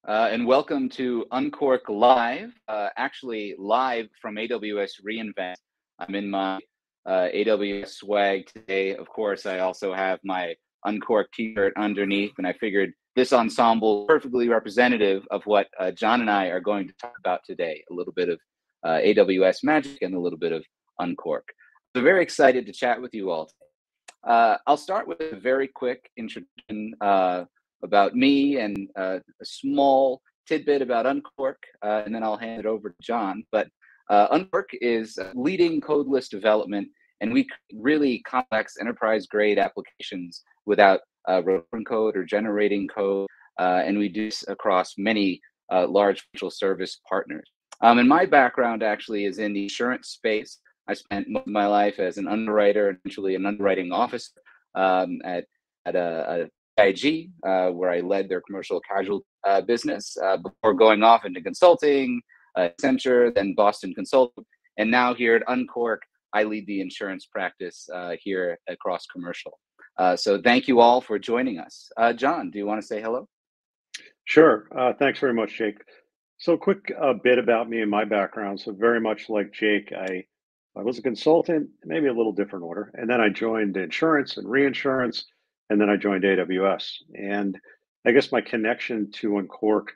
And welcome to Unqork Live, actually live from AWS reInvent. I'm in my AWS swag today. Of course, I also have my Unqork t-shirt underneath, and I figured this ensemble is perfectly representative of what John and I are going to talk about today, a little bit of AWS magic and a little bit of Unqork. So very excited to chat with you all today. I'll start with a very quick introduction about me and a small tidbit about Unqork, and then I'll hand it over to John. But Unqork is leading codeless development, and we create really complex enterprise-grade applications without writing code or generating code, and we do this across many large financial service partners. And my background actually is in the insurance space. I spent most of my life as an underwriter, eventually an underwriting officer at a IG, where I led their commercial casualty business before going off into consulting, Accenture, then Boston Consulting, and now here at Unqork, I lead the insurance practice here across commercial. So thank you all for joining us. John, do you want to say hello? Sure. Thanks very much, Jake. So, quick bit about me and my background. So, very much like Jake, I was a consultant, maybe a little different order, and then I joined insurance and reinsurance, and then I joined AWS. And I guess my connection to Unqork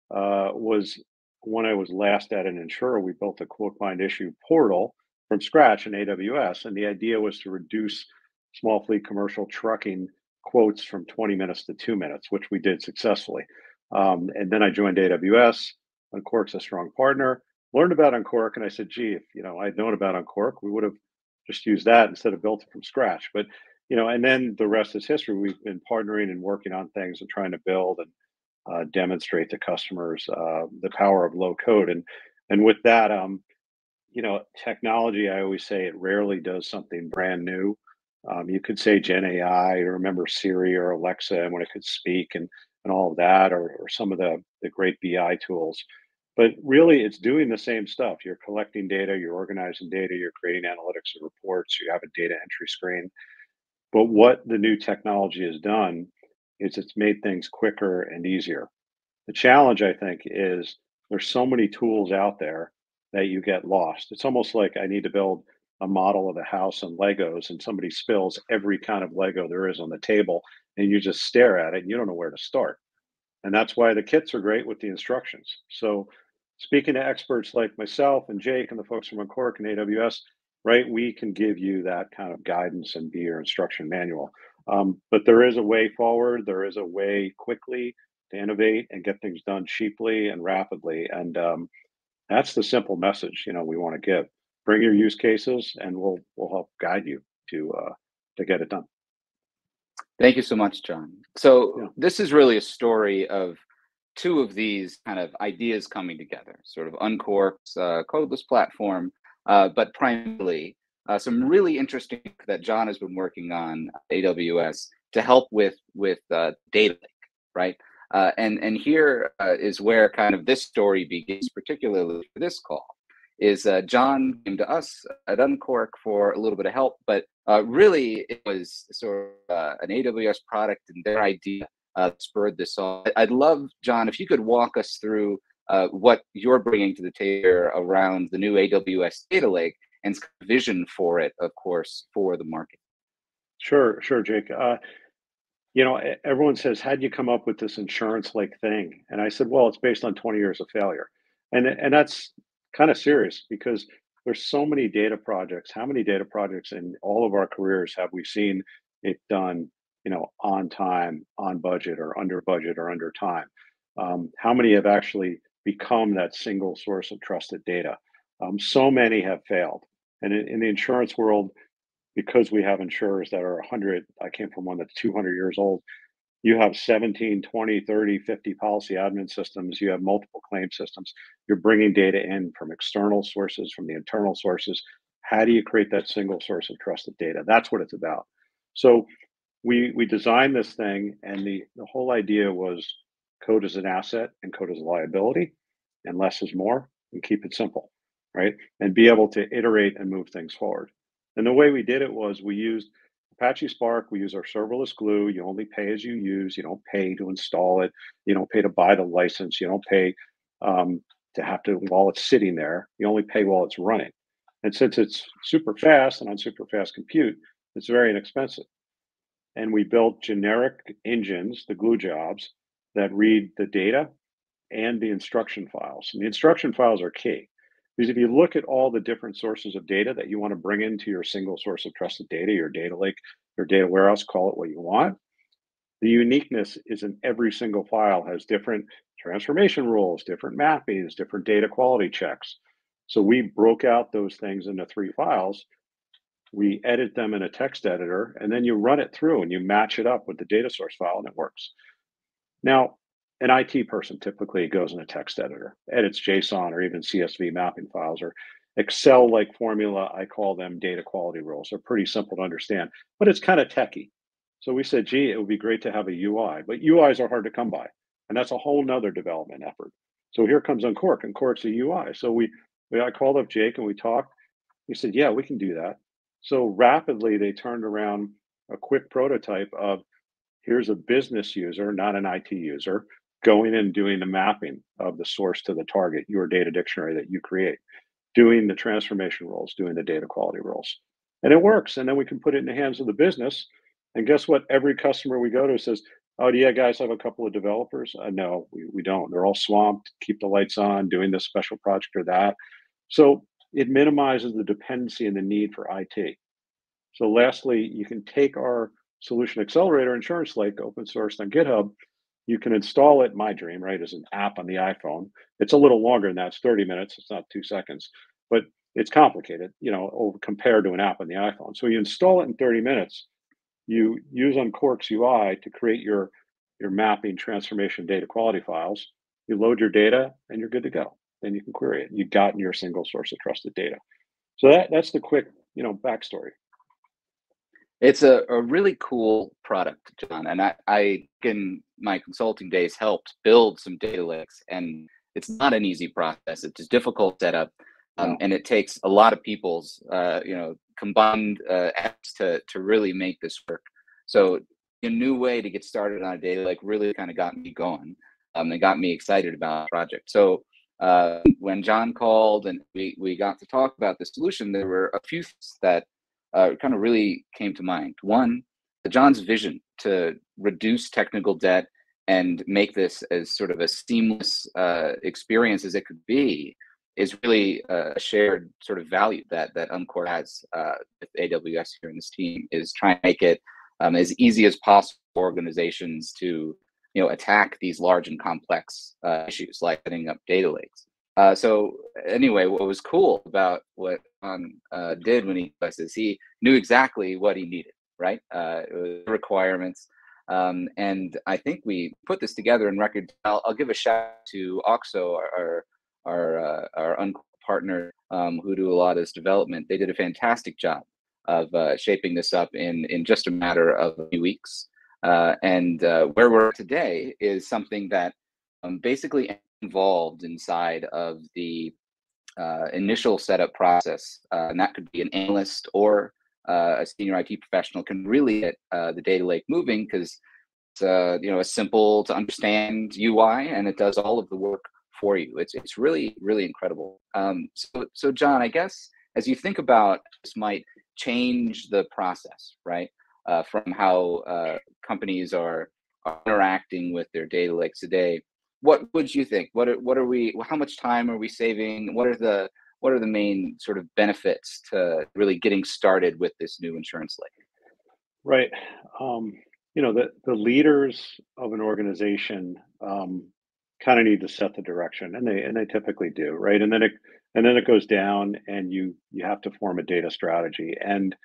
was when I was last at an insurer. We built a quote bind issue portal from scratch in AWS, and the idea was to reduce small fleet commercial trucking quotes from 20 minutes to 2 minutes, which we did successfully. And then I joined AWS. Unqork's a strong partner. Learned about Unqork, and I said, "Gee, if I'd known about Unqork, we would have just used that instead of built it from scratch." But and then the rest is history. We've been partnering and working on things and trying to build and demonstrate to customers the power of low code. And with that, technology. I always say it rarely does something brand new. You could say Gen AI, or remember Siri or Alexa, and when it could speak and all of that, or some of the great BI tools. But really, it's doing the same stuff. You're collecting data, you're organizing data, you're creating analytics and reports, you have a data entry screen. But what the new technology has done is it's made things quicker and easier. The challenge, I think, is there's so many tools out there that you get lost. It's almost like I need to build a model of a house and Legos, and somebody spills every kind of Lego there is on the table, and you just stare at it and you don't know where to start. And that's why the kits are great with the instructions. So, speaking to experts like myself and Jake and the folks from Unqork and AWS, right, we can give you that kind of guidance and be your instruction manual. But there is a way forward. There is a way quickly to innovate and get things done cheaply and rapidly. And that's the simple message we want to give. Bring your use cases, and we'll help guide you to get it done. Thank you so much, John. So Yeah. this is really a story of two of these kind of ideas coming together, sort of Unqork's codeless platform, but primarily some really interesting that John has been working on AWS to help with data lake, right? And here is where kind of this story begins, particularly for this call. Is John came to us at Unqork for a little bit of help, but really it was sort of an AWS product and their idea spurred this on. I'd love, John, if you could walk us through what you're bringing to the table around the new AWS data lake and vision for it, of course, for the market. Sure, Jake. Everyone says, "How'd you come up with this insurance-like thing?" And I said, "Well, it's based on 20 years of failure," and that's kind of serious because there's so many data projects. How many data projects in all of our careers have we seen it done, on time, on budget, or under time? How many have actually become that single source of trusted data? So many have failed, and in the insurance world, because we have insurers that are 100, I came from one that's 200 years old. You have 17, 20, 30, 50 policy admin systems. You have multiple claim systems. You're bringing data in from external sources, from the internal sources. How do you create that single source of trusted data? That's what it's about. So we designed this thing, and the whole idea was code is an asset and code is a liability, and less is more, and keep it simple, right? And be able to iterate and move things forward. And the way we did it was we used Apache Spark, we use our serverless glue. You only pay as you use. You don't pay to install it. You don't pay to buy the license. You don't pay to have to while it's sitting there. You only pay while it's running. And since it's super fast and on super fast compute, it's very inexpensive. And we built generic engines, the glue jobs, that read the data and the instruction files. And the instruction files are key because if you look at all the different sources of data that you want to bring into your single source of trusted data, your data lake, your data warehouse, call it what you want, the uniqueness is in every single file has different transformation rules, different mappings, different data quality checks. So we broke out those things into 3 files. We edit them in a text editor, and then you run it through and you match it up with the data source file, and it works. Now, an IT person typically goes in a text editor, edits JSON or even CSV mapping files or Excel like formula. I call them data quality rules. They're pretty simple to understand, but it's kind of techy. So we said, gee, it would be great to have a UI, but UIs are hard to come by. And that's a whole nother development effort. So here comes Unqork. Unqork's a UI. So I called up Jake and we talked. He said, yeah, we can do that. So rapidly, they turned around a quick prototype of here's a business user, not an IT user, going and doing the mapping of the source to the target, your data dictionary that you create, doing the transformation roles, doing the data quality roles. And it works. And then we can put it in the hands of the business. And guess what? Every customer we go to says, oh, do you guys have a couple of developers? No, we don't. They're all swamped, keep the lights on, doing this special project or that. So it minimizes the dependency and the need for IT. So lastly, you can take our solution accelerator, Insurance Lake, open sourced on GitHub. You can install it, my dream, right, as an app on the iPhone. It's a little longer than that. It's 30 minutes. It's not 2 seconds, but it's complicated, compared to an app on the iPhone. So you install it in 30 minutes. You use Unqork's UI to create your mapping, transformation, data quality files. You load your data and you're good to go. Then you can query it. You've gotten your single source of trusted data. So that's the quick, backstory. It's a really cool product, John. And I in my consulting days helped build some data lakes, and it's not an easy process. It's a difficult setup, No. and it takes a lot of people's combined efforts to really make this work. So a new way to get started on a data lake really kind of got me going. It got me excited about the project. So when John called and we got to talk about the solution, there were a few things that kind of really came to mind. One, John's vision to reduce technical debt and make this as sort of a seamless experience as it could be is really a shared sort of value that Unqork has with AWS here in this team, is trying to make it as easy as possible for organizations to attack these large and complex issues like setting up data lakes. So anyway, what was cool about what John did when he was is he knew exactly what he needed, right? It was requirements. And I think we put this together in record. I'll give a shout out to Oxo, our Unqork partner, who do a lot of this development. They did a fantastic job of shaping this up in just a matter of a few weeks. And where we're at today is something that basically involved inside of the initial setup process, and that could be an analyst or a senior IT professional can really get the data lake moving, because it's a simple to understand UI and it does all of the work for you. It's really incredible. So John, I guess as you think about this might change the process, right? From how companies are interacting with their data lakes today. What would you think? What are we? How much time are we saving? What are the main sort of benefits to really getting started with this new insurance lake? Right. The leaders of an organization kind of need to set the direction, and they typically do, right? And then it goes down, and you have to form a data strategy. And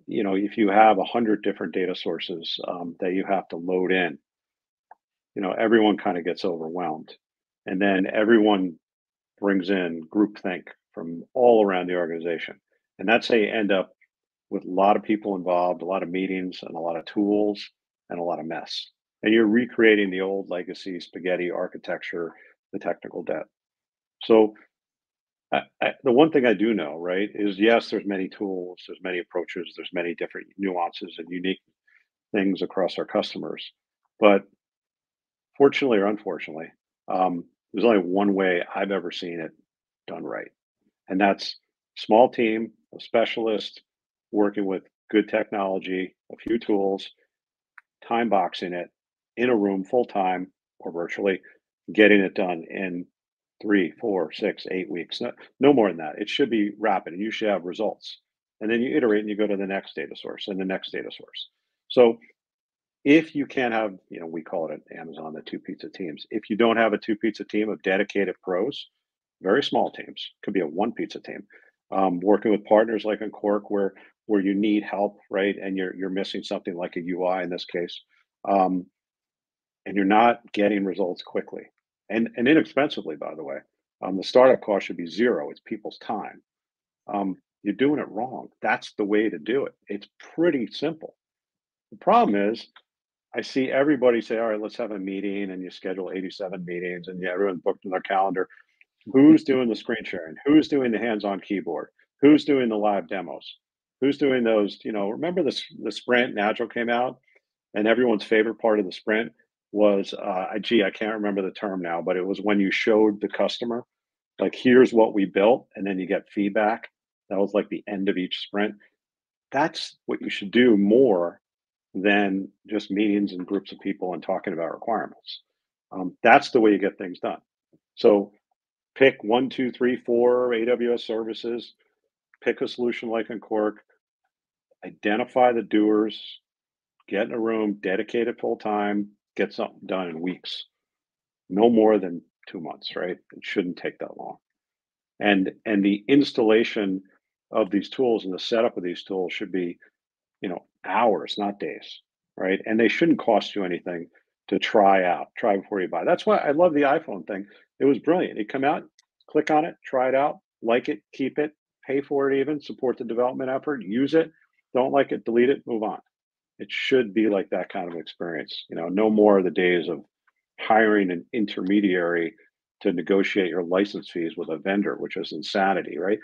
if you have 100 different data sources that you have to load in, everyone kind of gets overwhelmed, and then everyone brings in groupthink from all around the organization, and that's how you end up with a lot of people involved, a lot of meetings, and a lot of tools, and a lot of mess. And you're recreating the old legacy spaghetti architecture, the technical debt. So The one thing I do know, right, is yes, there's many tools, there's many approaches, there's many different nuances and unique things across our customers. But fortunately or unfortunately, there's only one way I've ever seen it done right. And that's small team, a specialist working with good technology, a few tools, time boxing it in a room full time or virtually, getting it done in 3, 4, 6, 8 weeks. No more than that. It should be rapid and you should have results. And then you iterate and you go to the next data source and the next data source. So if you can't have, we call it at Amazon the two pizza teams. If you don't have a two pizza team of dedicated pros, very small teams, could be a one pizza team, working with partners like Unqork where you need help, right? And you're missing something like a UI in this case, um, and you're not getting results quickly and inexpensively, by the way. The startup cost should be zero. It's people's time. You're doing it wrong. That's the way to do it. It's pretty simple. The problem is I see everybody say, all right, let's have a meeting, and you schedule 87 meetings, and yeah, everyone's booked in their calendar. Who's doing the screen sharing? Who's doing the hands-on keyboard? Who's doing the live demos? Who's doing those? Remember the sprint and Agile came out, and everyone's favorite part of the sprint was, gee, I can't remember the term now, but it was when you showed the customer, like, here's what we built, and then you get feedback. That was like the end of each sprint. That's what you should do more than just meetings and groups of people and talking about requirements. That's the way you get things done. So pick one, two, three, four AWS services, pick a solution like Unqork, identify the doers, get in a room, dedicate it full time, get something done in weeks. No more than 2 months, right? It shouldn't take that long. And the installation of these tools and the setup of these tools should be, hours, not days, right? And they shouldn't cost you anything to try out, try before you buy. That's why I love the iPhone thing. It was brilliant. You come out, click on it, try it out, like it, keep it, pay for it even, support the development effort, use it. Don't like it, delete it, move on. It should be like that kind of experience. No more of the days of hiring an intermediary to negotiate your license fees with a vendor, which is insanity, right?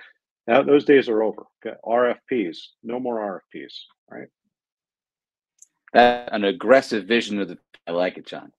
Now, those days are over. Okay, RFPs, no more RFPs, right? That an aggressive vision of the. I like it, John.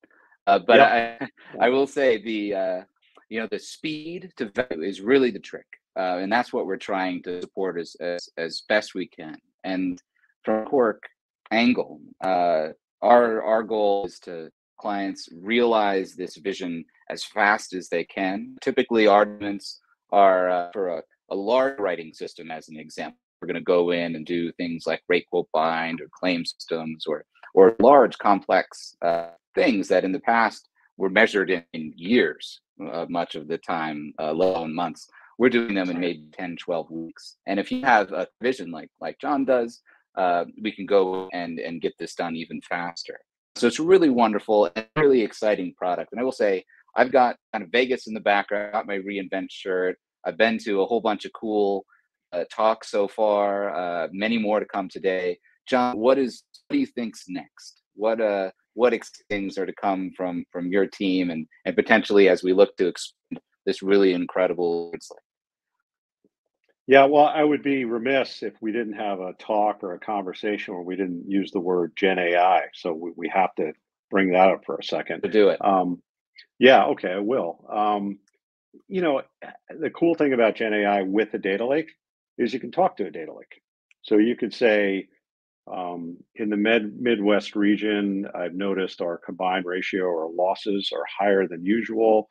But Yep. I Yeah. I will say the speed to value is really the trick, and that's what we're trying to support as best we can. And from Quark angle, our goal is to clients realize this vision as fast as they can. Typically, arguments are for a large writing system, as an example. We're going to go in and do things like rate quote bind or claim systems or large complex things that in the past were measured in years, much of the time, let alone months. We're doing them in maybe 10, 12 weeks. And if you have a vision like John does, we can go and get this done even faster. So it's really wonderful and really exciting product. And I will say, I've got kind of Vegas in the background, got my reInvent shirt. I've been to a whole bunch of cool talks so far, many more to come today. John, what do you think's next? What things are to come from your team and potentially as we look to expand this really incredible insight? Yeah, well, I would be remiss if we didn't have a talk or a conversation where we didn't use the word Gen AI. So we have to bring that up for a second. To do it. Yeah, okay, I will. You know, the cool thing about Gen AI with a data lake is you can talk to a data lake. So you could say, in the Midwest region, I've noticed our combined ratio or losses are higher than usual.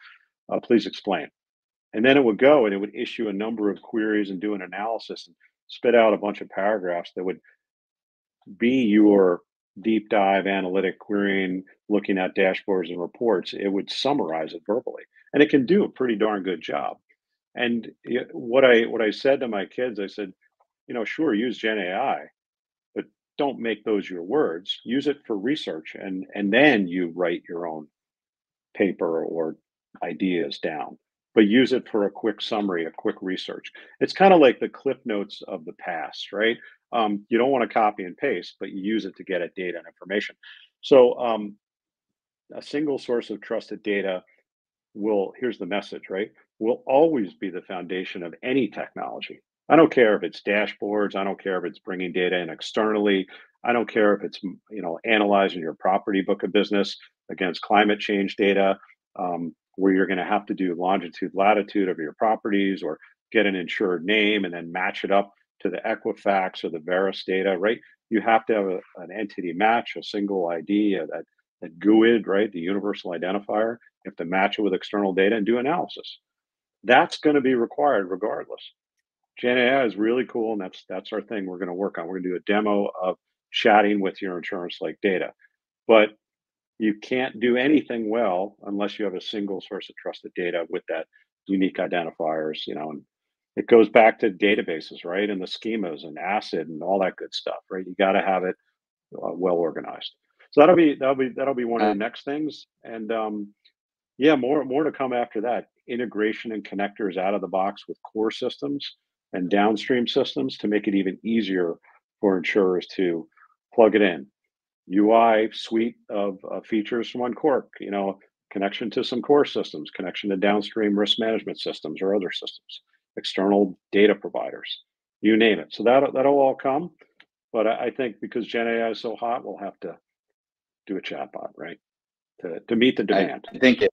Please explain. And then it would go and it would issue a number of queries and do an analysis and spit out a bunch of paragraphs that would be your deep dive analytic querying, looking at dashboards and reports. It would summarize it verbally, and it can do a pretty darn good job. And what I said to my kids, I said, sure, use Gen AI, but don't make those your words. Use it for research, and then you write your own paper or ideas down, but use it for a quick summary, a quick research. It's kind of like the cliff notes of the past, right? You don't want to copy and paste, but you use it to get at data and information. So a single source of trusted data here's the message, right? will always be the foundation of any technology. I don't care if it's dashboards. I don't care if it's bringing data in externally. I don't care if it's analyzing your property book of business against climate change data, where you're going to have to do longitude, latitude of your properties, or get an insured name and then match it up to the Equifax or the Veris data, right? You have to have an entity match, a single ID, that GUID, right? The universal identifier. You have to match it with external data and do analysis. That's going to be required regardless. Gen AI is really cool, and that's our thing we're going to work on. We're going to do a demo of chatting with your insurance like data. But you can't do anything well unless you have a single source of trusted data with that unique identifiers, and it goes back to databases, right? And the schemas and ACID and all that good stuff, right? You got to have it well organized. So that'll be one of the next things. And yeah, more to come after that. Integration and connectors out of the box with core systems and downstream systems to make it even easier for insurers to plug it in. UI suite of features from Unqork, connection to some core systems, connection to downstream risk management systems or other systems, external data providers, you name it. So that'll all come. But I think because Gen AI is so hot, we'll have to do a chatbot, right, to meet the demand. I think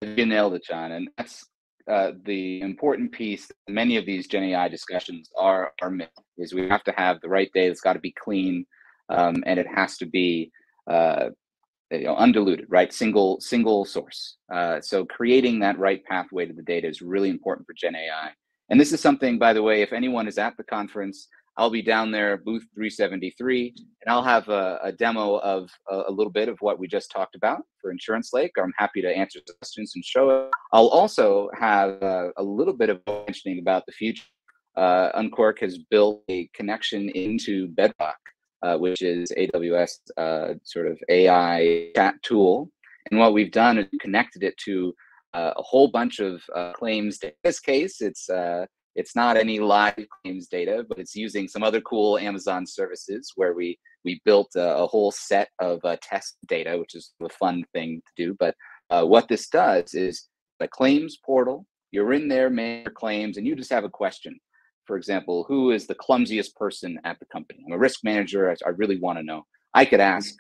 you nailed it, John, and that's the important piece. Many of these Gen AI discussions are myth, is we have to have the right data. It's got to be clean, and it has to be undiluted, right? Single source. So creating that right pathway to the data is really important for Gen AI. And this is something, by the way, if anyone is at the conference, I'll be down there, booth 373, and I'll have a demo of a little bit of what we just talked about for Insurance Lake. I'm happy to answer questions and show it. I'll also have a little bit of mentioning about the future. Unqork has built a connection into Bedrock, which is AWS sort of AI chat tool. And what we've done is connected it to a whole bunch of claims. In this case, it's not any live claims data, but it's using some other cool Amazon services where we built a whole set of test data, which is a fun thing to do. But what this does is the claims portal, you're in there, manage your claims, and you just have a question. For example, who is the clumsiest person at the company? I'm a risk manager. I really want to know. I could ask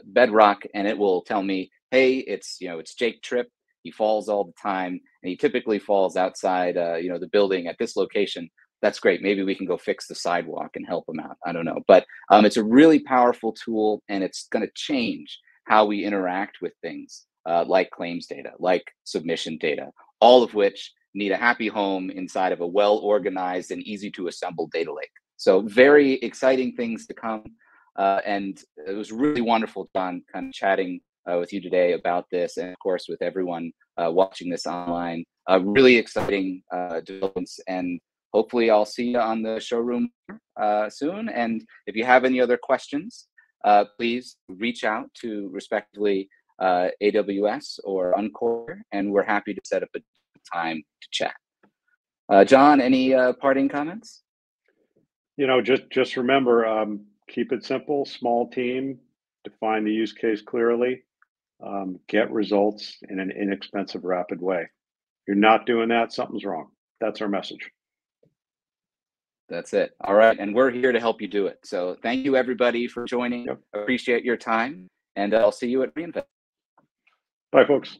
Bedrock, and it will tell me, hey, it's Jacob Tripp. He falls all the time, and he typically falls outside, the building at this location. That's great. Maybe we can go fix the sidewalk and help him out. I don't know, but it's a really powerful tool, and it's going to change how we interact with things like claims data, like submission data, all of which need a happy home inside of a well-organized and easy to assemble data lake. So very exciting things to come. And it was really wonderful, John, kind of chatting with you today about this, and of course with everyone watching this online. Really exciting developments, and hopefully I'll see you on the showroom soon. And if you have any other questions, please reach out to respectively AWS or Unqork, and we're happy to set up a time to chat. John, any parting comments? Just remember, keep it simple, small team, define the use case clearly, get results in an inexpensive, rapid way. If you're not doing that, something's wrong. That's our message. That's it. All right. And we're here to help you do it. So thank you, everybody, for joining. Yep. Appreciate your time. And I'll see you at reInvent. Bye, folks.